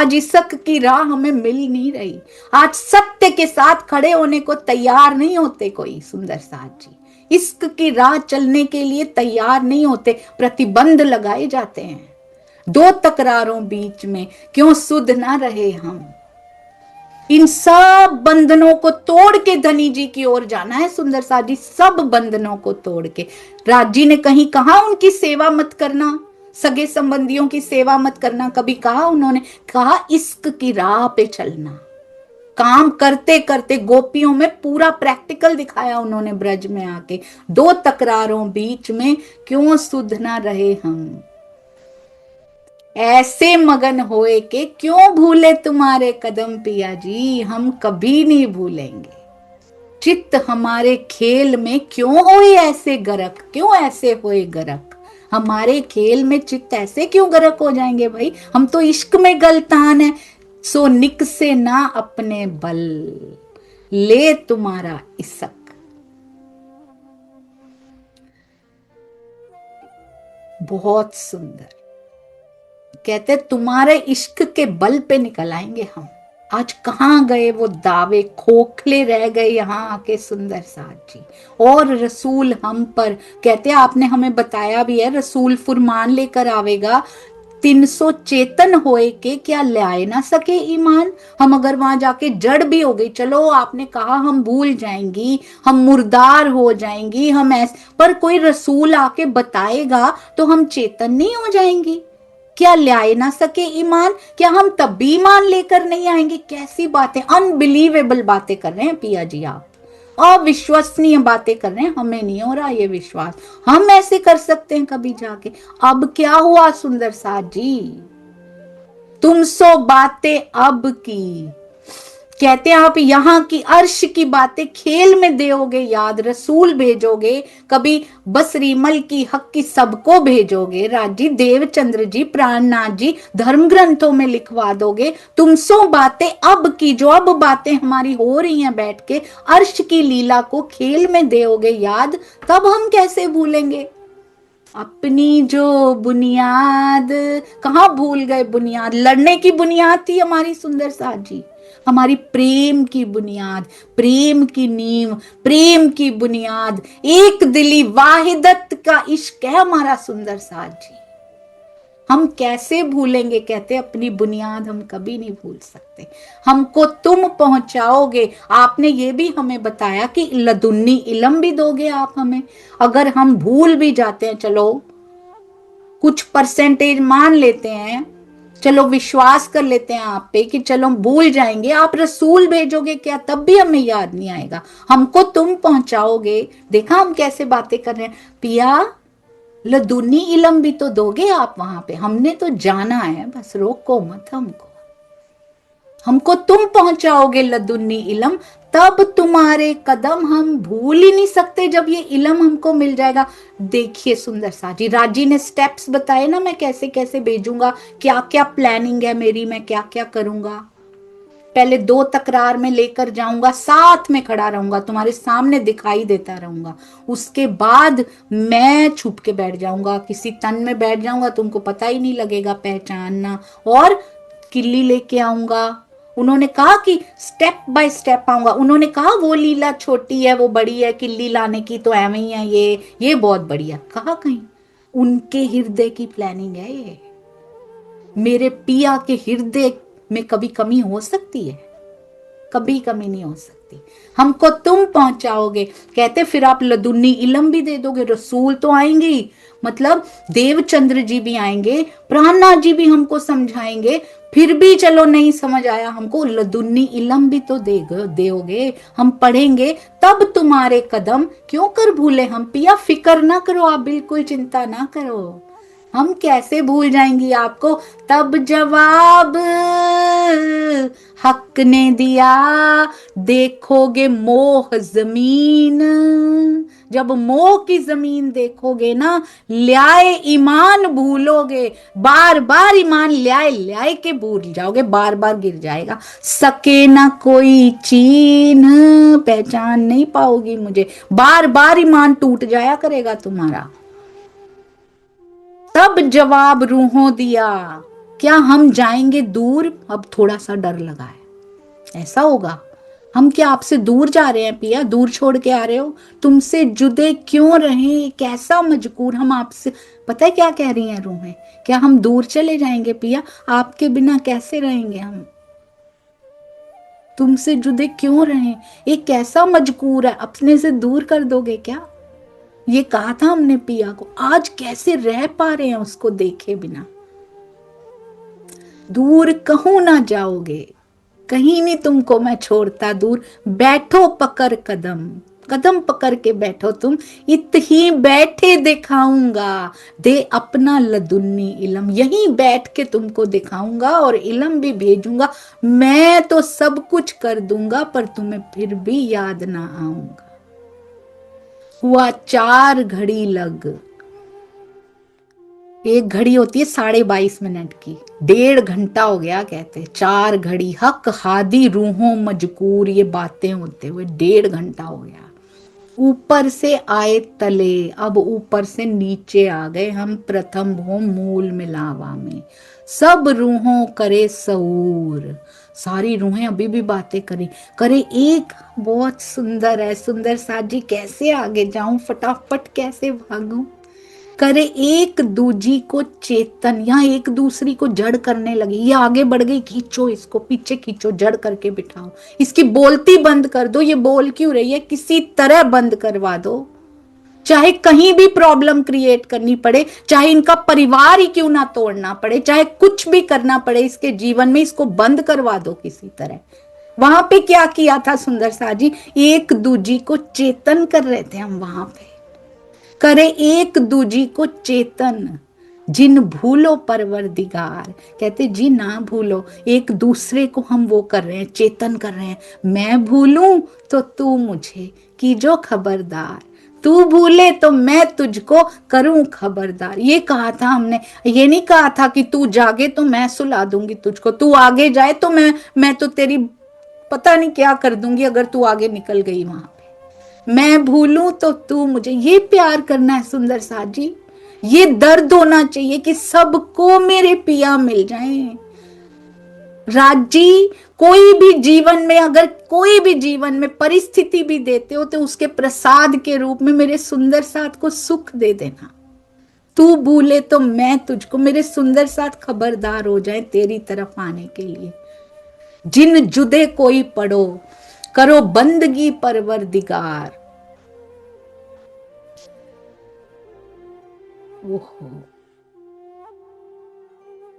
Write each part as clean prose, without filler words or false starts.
आज इश्क की राह हमें मिल नहीं रही। आज सत्य के साथ खड़े होने को तैयार नहीं होते कोई सुंदर साथ जी। इश्क की राह चलने के लिए तैयार नहीं होते, प्रतिबंध लगाए जाते हैं। दो तकरारों बीच में क्यों सुध ना रहे हम। इन सब बंधनों को तोड़ के धनी जी की ओर जाना है सुंदर साथ जी, सब बंधनों को तोड़ के। राजी ने कहीं कहा उनकी सेवा मत करना, सगे संबंधियों की सेवा मत करना, कभी कहा उन्होंने? कहा इश्क की राह पे चलना। काम करते करते गोपियों में पूरा प्रैक्टिकल दिखाया उन्होंने ब्रज में आके। दो तकरारों बीच में क्यों सुध ना रहे हम, ऐसे मगन होए के क्यों भूले तुम्हारे कदम पिया जी, हम कभी नहीं भूलेंगे। चित्त हमारे खेल में क्यों होए ऐसे गरक, क्यों ऐसे होए गरक, हमारे खेल में चित्त ऐसे क्यों गरक हो जाएंगे भाई, हम तो इश्क में गलतान है। सो निक से ना अपने बल, ले तुम्हारा इश्क। बहुत सुंदर कहते तुम्हारे इश्क के बल पे निकल आएंगे हम। आज कहाँ गए वो दावे, खोखले रह गए यहाँ आके सुंदर साथ जी। और रसूल हम पर कहते आपने हमें बताया भी है, रसूल फुरमान लेकर आवेगा, 300 चेतन होए के क्या लाए ना सके ईमान। हम अगर वहां जाके जड़ भी हो गई, चलो आपने कहा हम भूल जाएंगी, हम मुर्दार हो जाएंगी, हम ऐसे, पर कोई रसूल आके बताएगा तो हम चेतन नहीं हो जाएंगी? क्या लाए ना सके ईमान, क्या हम तब भी ईमान लेकर नहीं आएंगे? कैसी बातें, अनबिलीवेबल बातें कर रहे हैं पिया जी आप, अविश्वसनीय बातें कर रहे हैं। हमें नहीं हो रहा ये विश्वास, हम ऐसे कर सकते हैं कभी जाके? अब क्या हुआ सुंदर साथ जी, तुम सो बातें अब की, कहते हैं आप यहाँ की अर्श की बातें खेल में दोगे याद, रसूल भेजोगे कभी बसरीमल की हक की सबको भेजोगे, राजी देवचंद्र जी प्राणनाथ जी धर्म ग्रंथों में लिखवा दोगे। तुम सो बातें अब की, जो अब बातें हमारी हो रही हैं बैठ के, अर्श की लीला को खेल में दोगे याद, तब हम कैसे भूलेंगे अपनी जो बुनियाद। कहाँ भूल गए बुनियाद, लड़ने की बुनियाद थी हमारी सुंदर साथ जी, हमारी प्रेम की बुनियाद, प्रेम की नींव, प्रेम की बुनियाद, एक दिली वाहिदत का इश्क है हमारा सुंदर साथ जी। हम कैसे भूलेंगे? कहते अपनी बुनियाद हम कभी नहीं भूल सकते। हमको तुम पहुंचाओगे, आपने ये भी हमें बताया कि लदुन्नी इलम भी दोगे आप हमें। अगर हम भूल भी जाते हैं, चलो कुछ परसेंटेज मान लेते हैं, चलो विश्वास कर लेते हैं आप पे कि चलो भूल जाएंगे, आप रसूल भेजोगे क्या तब भी हमें याद नहीं आएगा? हमको तुम पहुंचाओगे। देखा हम कैसे बातें कर रहे हैं पिया, लदुनी इलम भी तो दोगे आप वहां पे, हमने तो जाना है, बस रोको मत हमको। हमको तुम पहुंचाओगे लदुन्नी इलम, तब तुम्हारे कदम हम भूल ही नहीं सकते जब ये इलम हमको मिल जाएगा। देखिए सुंदर साजी, राजी ने स्टेप्स बताए ना, मैं कैसे कैसे भेजूंगा, क्या क्या प्लानिंग है मेरी, मैं क्या क्या करूंगा। पहले 2 तकरार में लेकर जाऊंगा, साथ में खड़ा रहूंगा, तुम्हारे सामने दिखाई देता रहूंगा। उसके बाद मैं छुप के बैठ जाऊंगा, किसी तन में बैठ जाऊंगा, तुमको पता ही नहीं लगेगा पहचानना, और किल्ली लेके आऊंगा। उन्होंने कहा कि स्टेप बाय स्टेप आऊंगा। उन्होंने कहा वो लीला छोटी है वो बड़ी है, किल्ली लाने की तो एवं ही है, ये बहुत बढ़िया। कहा कहीं उनके हृदय की प्लानिंग है ये। मेरे पिया के हृदय में कभी कमी हो सकती है? कभी कमी नहीं हो सकती। हमको तुम पहुंचाओगे, कहते फिर आप लदुन्नी इलम भी दे दोगे, रसूल तो आएंगे, मतलब देवचंद्र जी भी आएंगे, प्राणनाथ जी भी हमको समझाएंगे, फिर भी चलो नहीं समझ आया हमको, लदुन्नी इलम भी तो दोगे, हम पढ़ेंगे, तब तुम्हारे कदम क्यों कर भूले हम। पिया फिक्र ना करो आप, बिल्कुल चिंता ना करो, हम कैसे भूल जाएंगी आपको। तब जवाब हक ने दिया, देखोगे मोह जमीन, जब मोह की जमीन देखोगे ना, ल्याए ईमान भूलोगे, बार बार ईमान ल्याए ल्याए के भूल जाओगे, बार बार गिर जाएगा। सके ना कोई चीन, पहचान नहीं पाओगी मुझे, बार बार ईमान टूट जाया करेगा तुम्हारा। तब जवाब रूहों दिया, क्या हम जाएंगे दूर? अब थोड़ा सा डर लगा है, ऐसा होगा? हम क्या आपसे दूर जा रहे हैं पिया? दूर छोड़ के आ रहे हो? तुमसे जुदे क्यों रहे, कैसा मजबूर हम आपसे। पता है क्या कह रही हैं रूहें? क्या हम दूर चले जाएंगे पिया? आपके बिना कैसे रहेंगे हम? तुमसे जुदे क्यों रहे, एक कैसा मजबूर है, अपने से दूर कर दोगे क्या? ये कहा था हमने पिया को। आज कैसे रह पा रहे हैं उसको देखे बिना? दूर कहूं ना जाओगे, कहीं नहीं तुमको मैं छोड़ता दूर। बैठो पकड़ कदम, कदम पकड़ के बैठो तुम, इत ही बैठे दिखाऊंगा दे अपना लदुन्नी इलम। यहीं बैठ के तुमको दिखाऊंगा और इलम भी भेजूंगा। मैं तो सब कुछ कर दूंगा पर तुम्हें फिर भी याद ना आऊंगा। हुआ 4 घड़ी लग, एक घड़ी होती है 22.5 की, 1.5 घंटा हो गया कहते। 4 घड़ी हक हादी रूहों मजकूर, ये बातें होते हुए 1.5 घंटा हो गया। ऊपर से आए तले, अब ऊपर से नीचे आ गए हम। प्रथम भूम मूल मिलावा में सब रूहों करे सऊर। सारी रूहें अभी भी बातें करी करे। एक बहुत सुंदर है, सुंदर साजी, कैसे आगे जाऊं, फटाफट कैसे भागूं। करे एक दूजी को चेतन, यहाँ एक दूसरी को जड़ करने लगी। ये आगे बढ़ गई, खींचो इसको, पीछे खींचो, जड़ करके बिठाओ। इसकी बोलती बंद कर दो, ये बोल क्यों रही है, किसी तरह बंद करवा दो। चाहे कहीं भी प्रॉब्लम क्रिएट करनी पड़े, चाहे इनका परिवार ही क्यों ना तोड़ना पड़े, चाहे कुछ भी करना पड़े इसके जीवन में, इसको बंद करवा दो किसी तरह। वहां पे क्या किया था सुंदर सा जी? एक दूजी को चेतन कर रहे थे हम वहां पे। करे एक दूजी को चेतन, जिन भूलो परवरदिगार। कहते जी ना भूलो, एक दूसरे को हम वो कर रहे हैं, चेतन कर रहे हैं। मैं भूलूं तो तू मुझे कीजो खबरदार, तू भूले तो मैं तुझको करूं खबरदार। ये कहा था हमने, ये नहीं कहा था कि तू जागे तो मैं सुला दूंगी तुझको, तू आगे जाए तो मैं तो तेरी पता नहीं क्या कर दूंगी अगर तू आगे निकल गई वहां पे। मैं भूलूं तो तू मुझे, ये प्यार करना है सुंदर सा जी। ये दर्द होना चाहिए कि सबको मेरे पिया मिल जाएं। राजी, कोई भी जीवन में, अगर कोई भी जीवन में परिस्थिति भी देते हो तो उसके प्रसाद के रूप में मेरे सुंदर साथ को सुख दे देना। तू भूले तो मैं तुझको, मेरे सुंदर साथ खबरदार हो जाए तेरी तरफ आने के लिए। जिन जुदे कोई पढ़ो, करो बंदगी परवरदिगार। ओहो,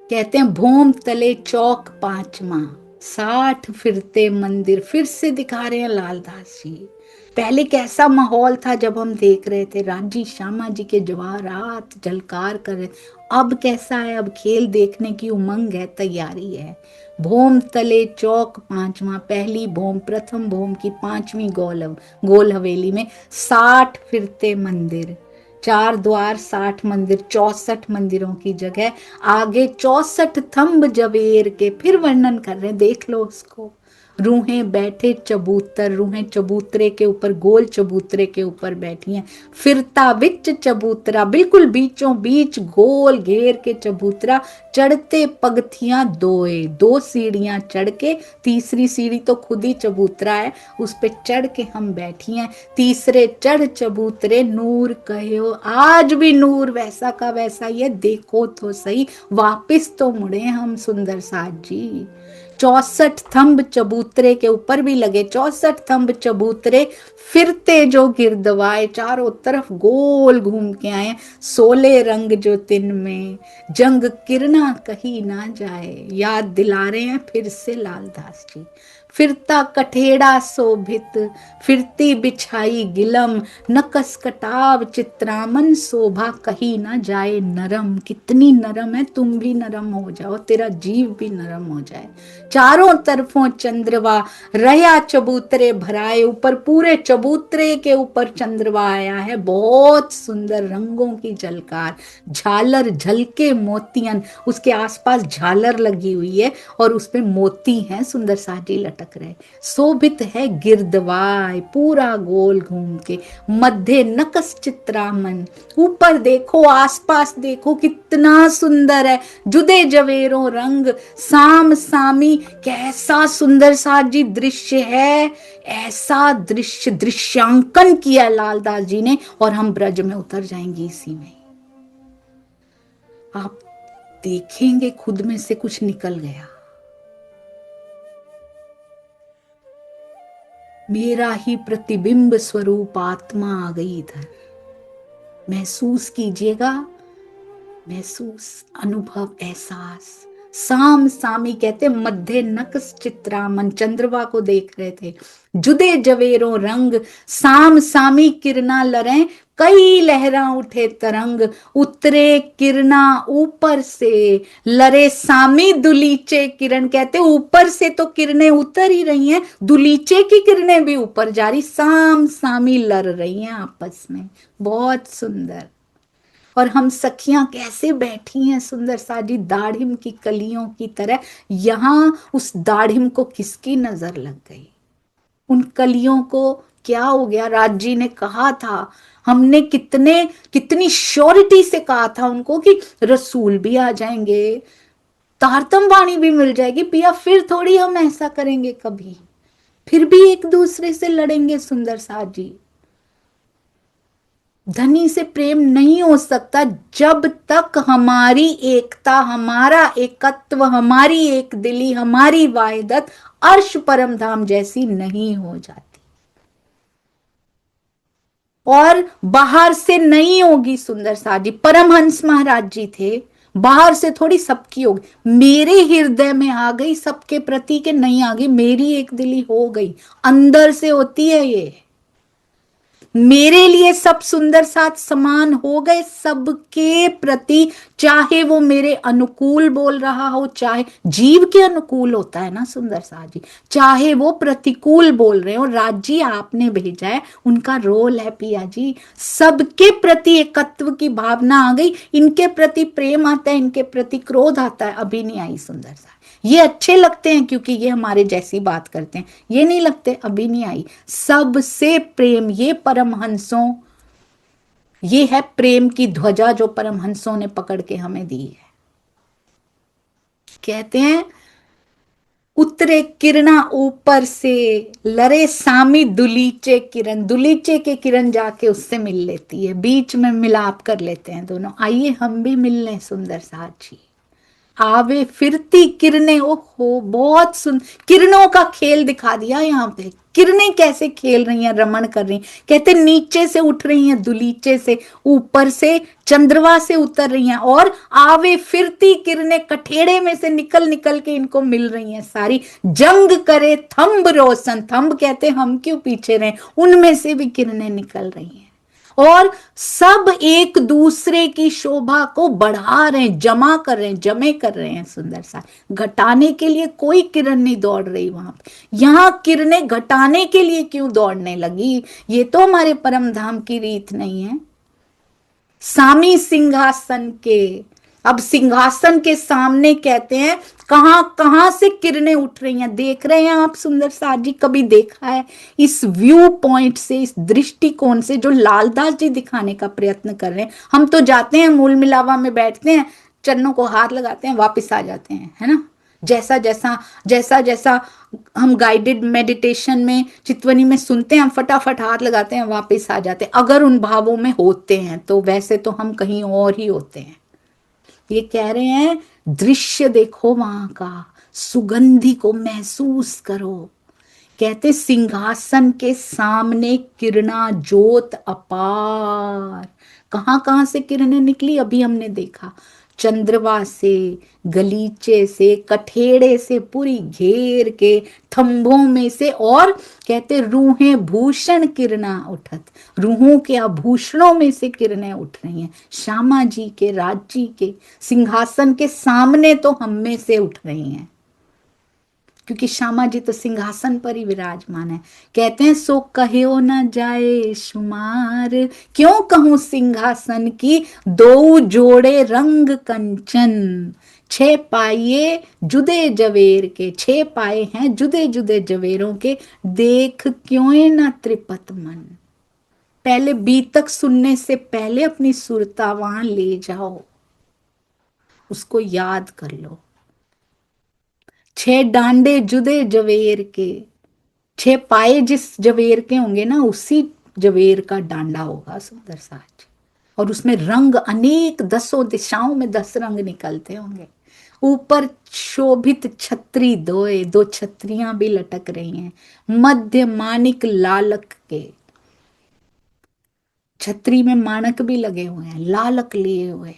कहते हैं भूम तले चौक 5वां, 60 फिरते मंदिर। फिर से दिखा रहे हैं लालदास जी। पहले कैसा माहौल था जब हम देख रहे थे, राजी श्यामा जी के जवाहरात झलकार कर रहे। अब कैसा है? अब खेल देखने की उमंग है, तैयारी है। भोम तले चौक 5वां, पहली भोम, प्रथम भोम की 5वीं गोल हवेली में 60 फिरते मंदिर, 4 द्वार, 60 मंदिर, 64 मंदिरों की जगह। आगे 64 थंब जवेर के, फिर वर्णन कर रहे हैं, देख लो उसको। रूहें बैठे चबूतर, रूहें चबूतरे के ऊपर, गोल चबूतरे के ऊपर बैठी हैं। फिरता विच चबूतरा, बिल्कुल बीचों बीच गोल घेर के चबूतरा। चढ़ते पगथियां दोए, 2 सीढ़ियां चढ़ के, तीसरी सीढ़ी तो खुद ही चबूतरा है, उस पे चढ़ के हम बैठी हैं। तीसरे चढ़ चबूतरे नूर कहो, आज भी नूर वैसा का वैसा ही है, देखो तो सही, वापिस तो मुड़े हम सुंदर साथ जी। 64 थंब चबूतरे के ऊपर भी लगे, 64 थंब चबूतरे फिरते जो गिरदवाए, चारों तरफ गोल घूम के आए। 16 रंग जो तिन में, जंग किरना कहीं ना जाए। याद दिला रहे हैं फिर से लालदास जी। फिरता कठेड़ा शोभित, फिरती बिछाई गिलम, नकस कटाव चित्रामन शोभा कहीं ना जाए नरम। कितनी नरम है, तुम भी नरम हो जाओ, तेरा जीव भी नरम हो जाए। चारों तरफों चंद्रवा रया चबूतरे भराए, ऊपर पूरे चबूतरे के ऊपर चंद्रवा आया है, बहुत सुंदर रंगों की झलकार, झालर झलके मोतियन, उसके आसपास झालर लगी हुई है और उसपे मोती हैं सुंदर साजी लटक लटक रहे। शोभित है गिरदवाय पूरा गोल घूम के, मध्य नकस चित्रामन, ऊपर देखो आसपास देखो कितना सुंदर है, जुदे जवेरों रंग साम सामी, कैसा सुंदर सा जी दृश्य है। ऐसा दृश्य दृश्यांकन किया लालदास जी ने, और हम ब्रज में उतर जाएंगे इसी में। आप देखेंगे खुद में से कुछ निकल गया। मेरा ही प्रतिबिंब स्वरूप आत्मा आ गई इधर। महसूस कीजिएगा, महसूस, अनुभव, एहसास। साम सामी कहते मध्य नकस चित्रामन, चंद्रमा को देख रहे थे। जुदे जवेरों रंग साम सामी किरणा लरें, कई लहरा उठे तरंग, उतरे किरणा ऊपर से लरे सामी दुलीचे किरण, कहते ऊपर से तो किरणें उतर ही रही हैं, दुलीचे की किरणें भी ऊपर जा रही, साम सामी लड़ रही हैं आपस में। बहुत सुंदर। और हम सखियां कैसे बैठी हैं सुंदर साजी दाढ़िम की कलियों की तरह। यहां उस दाढ़िम को किसकी नजर लग गई? उन कलियों को क्या हो गया? राज जी ने कहा था, हमने कितनी श्योरिटी से कहा था उनको कि रसूल भी आ जाएंगे, तारतम वाणी भी मिल जाएगी पिया, फिर थोड़ी हम ऐसा करेंगे कभी, फिर भी एक दूसरे से लड़ेंगे सुंदर साजी। धनी से प्रेम नहीं हो सकता जब तक हमारी एकता, हमारा एकत्व, हमारी एक दिली, हमारी वाहिदत अर्श परम धाम जैसी नहीं हो जाती। और बाहर से नहीं होगी सुंदर साजी। परमहंस महाराज जी थे, बाहर से थोड़ी सबकी होगी। मेरे हृदय में आ गई सबके प्रति के नहीं आ गई, मेरी एक दिली हो गई, अंदर से होती है ये। मेरे लिए सब सुंदर साथ समान हो गए सबके प्रति, चाहे वो मेरे अनुकूल बोल रहा हो, चाहे जीव के अनुकूल होता है ना सुंदर साथ जी, चाहे वो प्रतिकूल बोल रहे हो। राज जी आपने भेजा है, उनका रोल है पिया जी। सबके प्रति एकत्व की भावना आ गई, इनके प्रति प्रेम आता है, इनके प्रति क्रोध आता है, अभी नहीं आई सुंदर सा। ये अच्छे लगते हैं क्योंकि ये हमारे जैसी बात करते हैं, ये नहीं लगते, अभी नहीं आई। सबसे प्रेम, ये परमहंसों, ये है प्रेम की ध्वजा जो परमहंसों ने पकड़ के हमें दी है। कहते हैं उतरे किरणा ऊपर से, लरे सामी दुलीचे किरण, दुलीचे के किरण जाके उससे मिल लेती है, बीच में मिलाप कर लेते हैं दोनों। आइए हम भी मिल लें सुंदर साथी। आवे फिरती किरणें, ओहो बहुत सुन, किरणों का खेल दिखा दिया यहाँ पे। किरणें कैसे खेल रही हैं, रमण कर रही हैं। कहते नीचे से उठ रही हैं दुलीचे से, ऊपर से चंद्रमा से उतर रही हैं, और आवे फिरती किरणें कठेड़े में से निकल निकल के इनको मिल रही हैं सारी। जंग करे थंब रोशन, थंब कहते हम क्यों पीछे रहे, उनमें से भी किरणें निकल रही हैं, और सब एक दूसरे की शोभा को बढ़ा रहे हैं, जमा कर रहे हैं, जमे कर रहे हैं सुंदर सा। घटाने के लिए कोई किरण नहीं दौड़ रही वहां पे। यहां किरणें घटाने के लिए क्यों दौड़ने लगी? ये तो हमारे परम धाम की रीत नहीं है। सामी सिंहासन के, अब सिंहासन के सामने कहते हैं कहां कहां से किरणें उठ रही हैं, देख रहे हैं आप सुंदर साथ जी? कभी देखा है इस व्यू पॉइंट से, इस दृष्टिकोण से जो लालदास जी दिखाने का प्रयत्न कर रहे हैं? हम तो जाते हैं मूल मिलावा में बैठते हैं, चरणों को हाथ लगाते हैं, वापस आ जाते हैं, है ना? जैसा जैसा जैसा जैसा हम गाइडेड मेडिटेशन में चितवनी में सुनते हैं, हम फटाफट हाथ लगाते हैं, वापस आ जाते हैं, अगर उन भावों में होते हैं तो। वैसे तो हम कहीं और ही होते हैं। ये कह रहे हैं दृश्य देखो वहां का, सुगंधि को महसूस करो। कहते सिंहासन के सामने किरणा ज्योत अपार। कहां कहां से किरणें निकली अभी हमने देखा, चंद्रमा से, गलीचे से, कठेड़े से पूरी घेर के, थंभों में से, और कहते रूहें भूषण किरणा उठत, रूहों के आभूषणों में से किरणें उठ रही हैं। श्यामा जी के, राज जी के सिंहासन के सामने तो हम में से उठ रही हैं। क्योंकि श्यामा जी तो सिंहासन पर ही विराजमान है। कहते हैं सो कहो न जाए शुमार, क्यों कहूं सिंहासन की दो जोड़े रंग कंचन। छह पाये जुदे जवेर के, छह पाए हैं जुदे जुदे जवेरों के, देख क्यों न त्रिपत मन। पहले बीतक सुनने से पहले अपनी सुरता वहां ले जाओ, उसको याद कर लो। छह डांडे जुदे जवेर के, छह पाए जिस जवेर के होंगे ना, उसी जवेर का डांडा होगा सुंदर साज। और उसमें रंग अनेक, दसों दिशाओं में 10 रंग निकलते होंगे। ऊपर शोभित छतरी दोए, दो छतरियां भी लटक रही हैं, मध्य मानिक लालक के, छतरी में मानक भी लगे हुए हैं, लालक लिए हुए।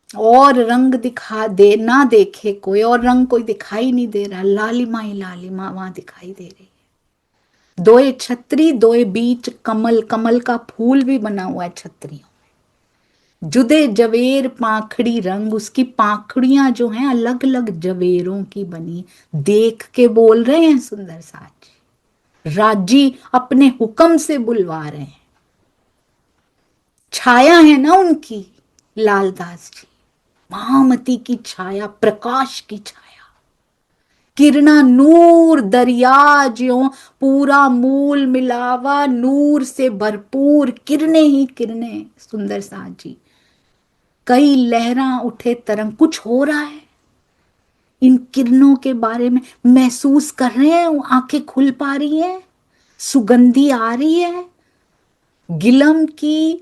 और रंग दिखा दे ना देखे कोई, और रंग कोई दिखाई नहीं दे रहा, लालिमा ही लालिमा वहां दिखाई दे रही है। दोए छतरी, दोए बीच कमल, कमल का फूल भी बना हुआ है छतरियों। जुदे जवेर पाखड़ी रंग, उसकी पाखड़ियां जो हैं अलग अलग जवेरों की बनी। देख के बोल रहे हैं सुंदर साज, राजी अपने हुक्म से बुलवा रहे हैं। छाया है ना उनकी, लालदास जी, महामती की छाया, प्रकाश की छाया, किरणा नूर दरिया ज्यों, पूरा मूल मिलावा नूर से भरपूर, किरने ही किरने सुंदर साज जी। कई लहरा उठे तरंग, कुछ हो रहा है, इन किरणों के बारे में महसूस कर रहे हैं, आंखें खुल पा रही हैं, सुगंधी आ रही है, गिलम की,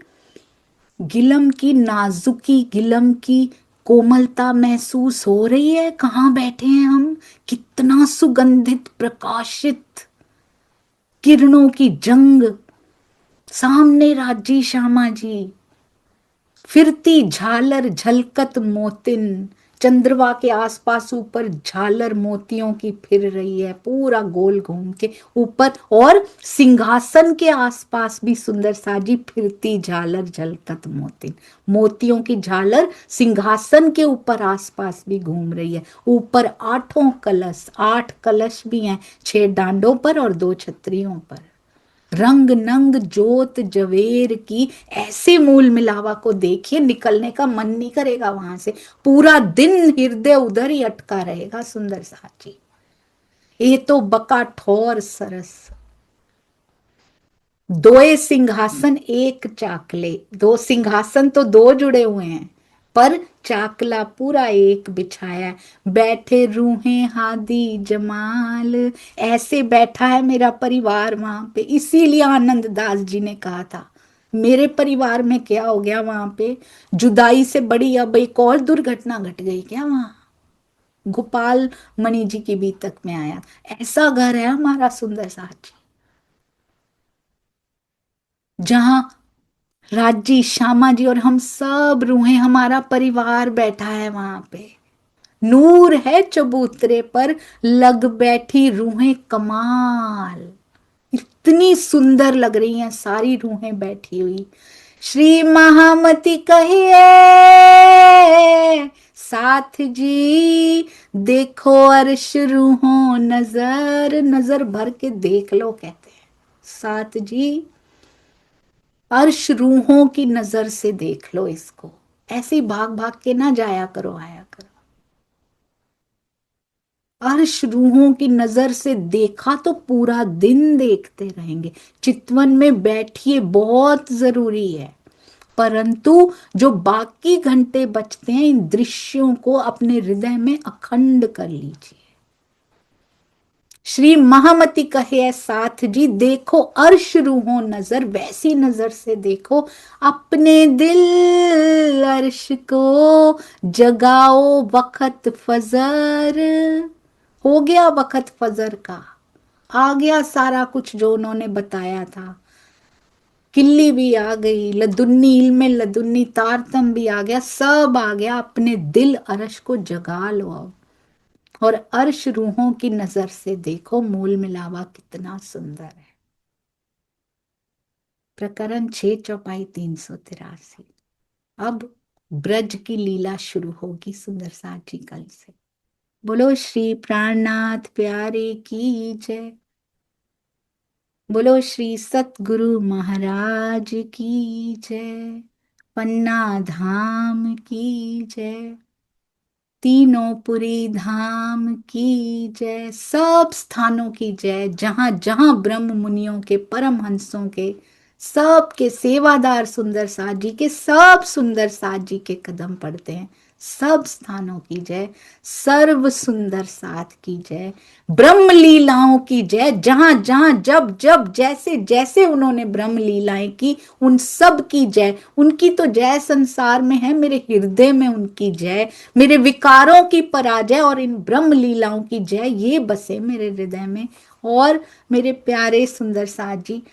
गिलम की नाजुकी, गिलम की कोमलता महसूस हो रही है। कहाँ बैठे हैं हम, कितना सुगंधित प्रकाशित किरणों की जंग, सामने राजी श्यामा जी, फिरती झालर झलकत मोतिन, चंद्रमा के आसपास ऊपर झालर मोतियों की फिर रही है, पूरा गोल घूम के ऊपर। और सिंहासन के आसपास भी सुंदर साजी फिरती झालर झलकत मोतिन, मोतियों की झालर सिंहासन के ऊपर आसपास भी घूम रही है। ऊपर आठों कलश, 8 कलश भी हैं, 6 डांडों पर और 2 छतरियों पर। रंग नंग जोत जवेर की, ऐसे मूल मिलावा को देखिए, निकलने का मन नहीं करेगा वहां से, पूरा दिन हृदय उधर ही अटका रहेगा सुंदर साची। ये तो बका ठोर सरस, दोए सिंहासन एक चाकले, दो सिंहासन तो दो जुड़े हुए हैं, पर चाकला पूरा एक बिछाया, बैठे रूहें हादी जमाल, ऐसे बैठा है मेरा परिवार वहां पे। इसीलिए आनंद दास जी ने कहा था, मेरे परिवार में क्या हो गया वहां पे, जुदाई से बड़ी अब एक और दुर्घटना घट गई क्या वहां। गोपाल मणि जी की भी तक में आया, ऐसा घर है हमारा सुंदर साची, जहां राजी श्यामा जी और हम सब रूहें, हमारा परिवार बैठा है वहां पे। नूर है चबूतरे पर, लग बैठी रूहें कमाल, इतनी सुंदर लग रही हैं सारी रूहें बैठी हुई। श्री महामती कहिए साथ जी, देखो अर्श रूहों नजर, नजर भर के देख लो, कहते हैं साथ जी, अर्श रूहों की नजर से देख लो इसको, ऐसे ही भाग भाग के ना जाया करो, आया करो। अर्श रूहों की नजर से देखा तो पूरा दिन देखते रहेंगे, चितवन में बैठिए, बहुत जरूरी है। परंतु जो बाकी घंटे बचते हैं, इन दृश्यों को अपने हृदय में अखंड कर लीजिए। श्री महामती कहे साथ जी, देखो अर्श रूहों नजर, वैसी नजर से देखो, अपने दिल अर्श को जगाओ वक्त फजर। हो गया वक्त फजर का, आ गया सारा कुछ जो उन्होंने बताया था, किल्ली भी आ गई, लदुन्नी इल्मे लदुन्नी तारतम भी आ गया, सब आ गया। अपने दिल अर्श को जगा लो अब, और अर्श रूहों की नजर से देखो, मूल मिलावा कितना सुंदर है। प्रकरण 6 चौपाई 383। अब ब्रज की लीला शुरू होगी सुंदर साथ जी कल से। बोलो श्री प्राणनाथ प्यारे की जय। बोलो श्री सतगुरु महाराज की जय। पन्ना धाम की जय। तीनों पुरी धाम की जय। सब स्थानों की जय, जहां जहां ब्रह्म मुनियों के, परम हंसों के, सब के सेवादार सुंदर साथ जी के, सब सुंदर साथ जी के कदम पड़ते हैं। सब स्थानों की जय। सर्व सुंदर साथ की जय। ब्रह्म लीलाओं की जय, जहां जहां जब जब जैसे जैसे उन्होंने ब्रह्म लीलाएं की, उन सब की जय। उनकी तो जय संसार में है, मेरे हृदय में उनकी जय। मेरे विकारों की पराजय और इन ब्रह्म लीलाओं की जय, ये बसे मेरे हृदय में। और मेरे प्यारे सुंदर साथ जी